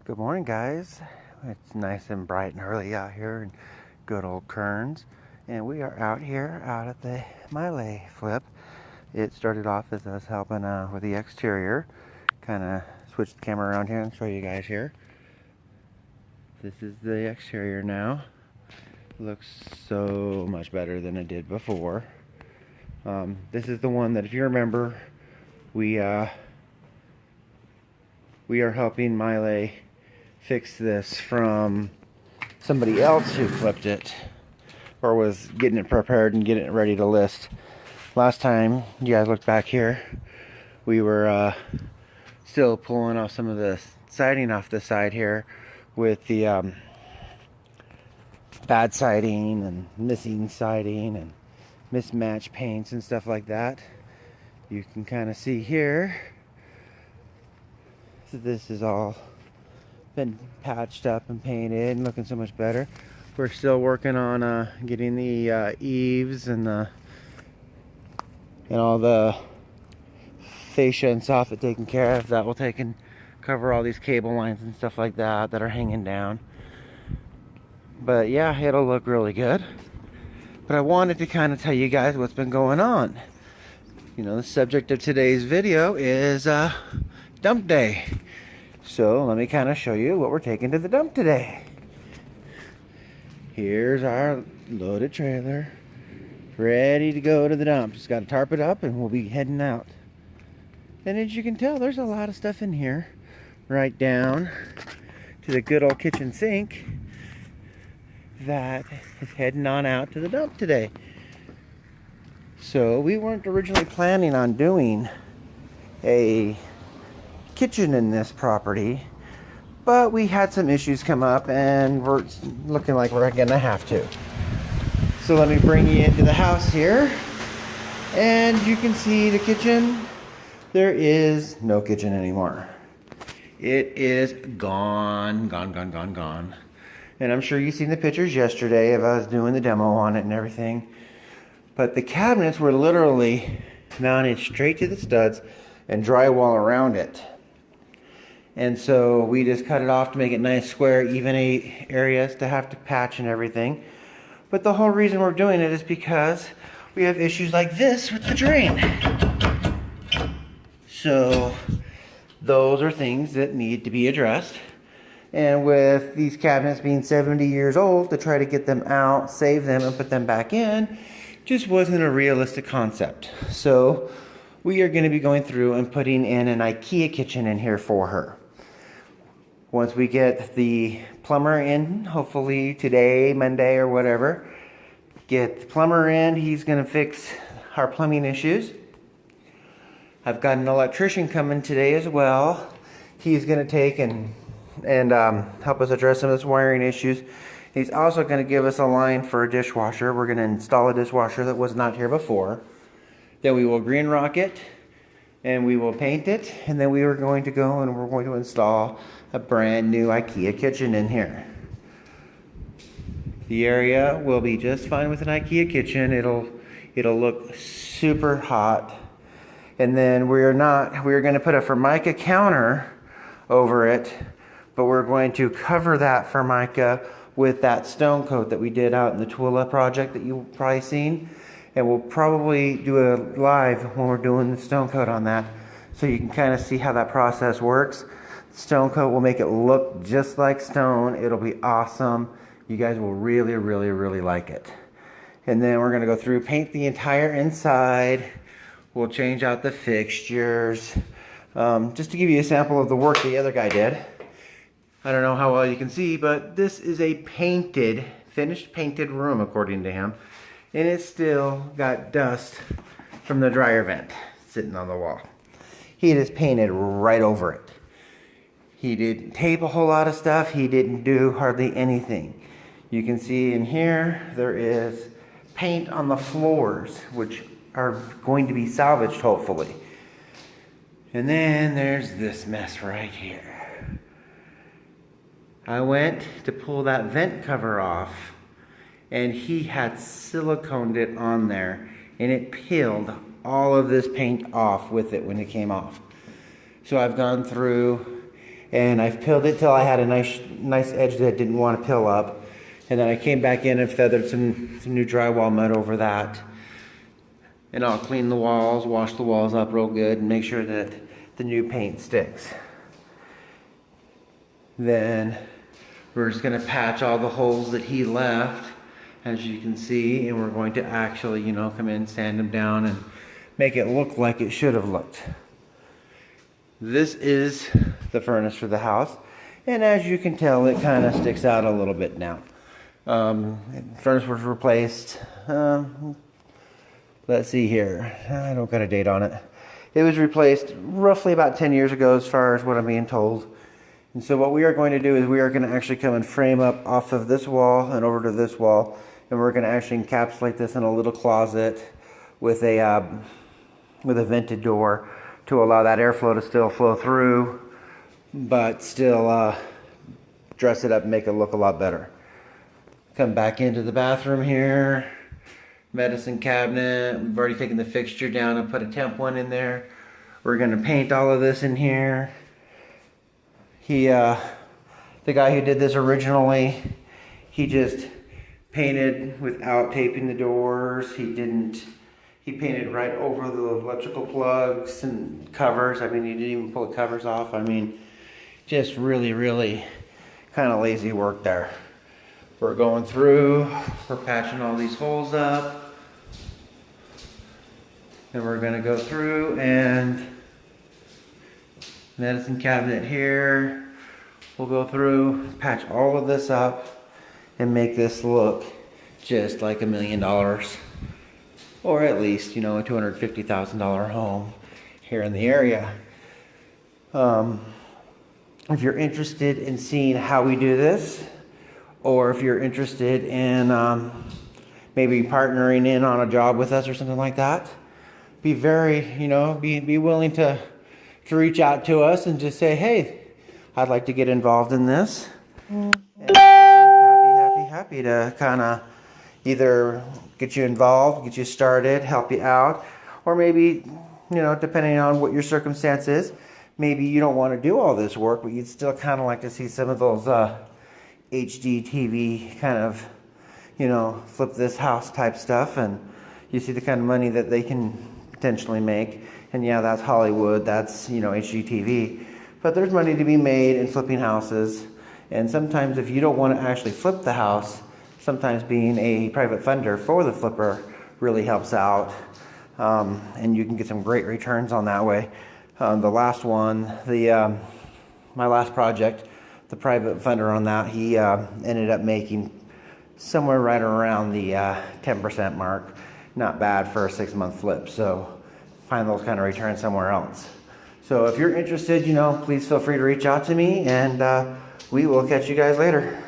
Good morning, guys. It's nice and bright and early out here in good old Kearns. And we are out here out at the Maile flip. It started off as us helping with the exterior. Kind of switch the camera around here and show you guys here. This is the exterior now. Looks so much better than it did before. This is the one that, if you remember, we are helping Maile fix this from somebody else who flipped it or was getting it prepared and getting it ready to list. Last time you guys looked back here, we were still pulling off some of the siding off the side here with the bad siding and missing siding and mismatched paints and stuff like that. You can kind of see here, so this is all been patched up and painted and looking so much better. We're still working on getting the eaves and all the fascia and soffit taken care of. That will take and cover all these cable lines and stuff like that that are hanging down. But yeah, it'll look really good. But I wanted to kind of tell you guys what's been going on. You know, the subject of today's video is dump day. So let me kind of show you what we're taking to the dump today. Here's our loaded trailer, ready to go to the dump. Just got to tarp it up and we'll be heading out. And as you can tell, there's a lot of stuff in here, right down to the good old kitchen sink that is heading on out to the dump today. So we weren't originally planning on doing a kitchen in this property, but we had some issues come up and we're looking like we're gonna have to. So let me bring you into the house here, and you can see the kitchen. There is no kitchen anymore. It is gone. And I'm sure you've seen the pictures yesterday of us doing the demo on it and everything, but the cabinets were literally mounted straight to the studs and drywall around it. And so we just cut it off to make it nice, square, even areas to have to patch and everything. But the whole reason we're doing it is because we have issues like this with the drain. So those are things that need to be addressed. And with these cabinets being 70 years old, to try to get them out, save them, and put them back in, just wasn't a realistic concept. So we are going to be going through and putting in an IKEA kitchen in here for her. Once we get the plumber in, hopefully today, Monday or whatever, get the plumber in, he's going to fix our plumbing issues. I've got an electrician coming today as well. He's going to take and help us address some of this wiring issues. He's also going to give us a line for a dishwasher. We're going to install a dishwasher that was not here before. Then we will green rock it and we will paint it, and then we are going to go and we're going to install a brand new IKEA kitchen in here. The area will be just fine with an IKEA kitchen. It'll look super hot. And then we're going to put a Formica counter over it, but we're going to cover that Formica with that stone coat that we did out in the Tooele project that you've probably seen. And we'll probably do a live when we're doing the stone coat on that, so you can kind of see how that process works. The stone coat will make it look just like stone. It'll be awesome. You guys will really like it. And then we're going to go through, paint the entire inside. We'll change out the fixtures. Just to give you a sample of the work the other guy did. I don't know how well you can see, but this is a finished painted room according to him. And it's still got dust from the dryer vent sitting on the wall. He just painted right over it. He didn't tape a whole lot of stuff. He didn't do hardly anything. You can see in here, there is paint on the floors, which are going to be salvaged, hopefully. And then there's this mess right here. I went to pull that vent cover off, and he had siliconed it on there, and it peeled all of this paint off with it when it came off. So I've gone through and I've peeled it till I had a nice edge that didn't want to peel up. And then I came back in and feathered some new drywall mud over that. And I'll clean the walls, wash the walls up real good, and make sure that the new paint sticks. Then we're just gonna patch all the holes that he left, as you can see, and we're going to actually, you know, come in, sand them down, and make it look like it should have looked. This is the furnace for the house, and as you can tell, it kind of sticks out a little bit now. Furnace was replaced, let's see here, I don't got a date on it. It was replaced roughly about 10 years ago as far as what I'm being told. And so what we are going to do is we are going to actually come and frame up off of this wall and over to this wall, and we're going to actually encapsulate this in a little closet with a vented door to allow that airflow to still flow through, but still dress it up and make it look a lot better. Come back into the bathroom here, medicine cabinet. We've already taken the fixture down and put a temp one in there. We're going to paint all of this in here. The guy who did this originally, he just painted without taping the doors. He painted right over the electrical plugs and covers. I mean, he didn't even pull the covers off. I mean, just really, really kind of lazy work there. We're going through, we're patching all these holes up. And we're gonna go through and medicine cabinet here. We'll go through, patch all of this up, and make this look just like $1 million. Or at least, you know, a $250,000 home here in the area. If you're interested in seeing how we do this, or if you're interested in maybe partnering in on a job with us or something like that, be very, you know, be willing to reach out to us and just say, hey, I'd like to get involved in this. And happy to kind of either get you involved, get you started, help you out, or maybe, you know, depending on what your circumstance is, maybe you don't want to do all this work, but you'd still kind of like to see some of those HD TV kind of, you know, flip this house type stuff, and you see the kind of money that they can potentially make. And yeah, that's Hollywood, that's, you know, HGTV. But there's money to be made in flipping houses. And sometimes if you don't want to actually flip the house, sometimes being a private funder for the flipper really helps out. And you can get some great returns on that way. The last one, my last project, the private funder on that, he ended up making somewhere right around the 10% mark. Not bad for a 6-month flip. So find those kind of returns somewhere else. So if you're interested, you know, please feel free to reach out to me, and we will catch you guys later.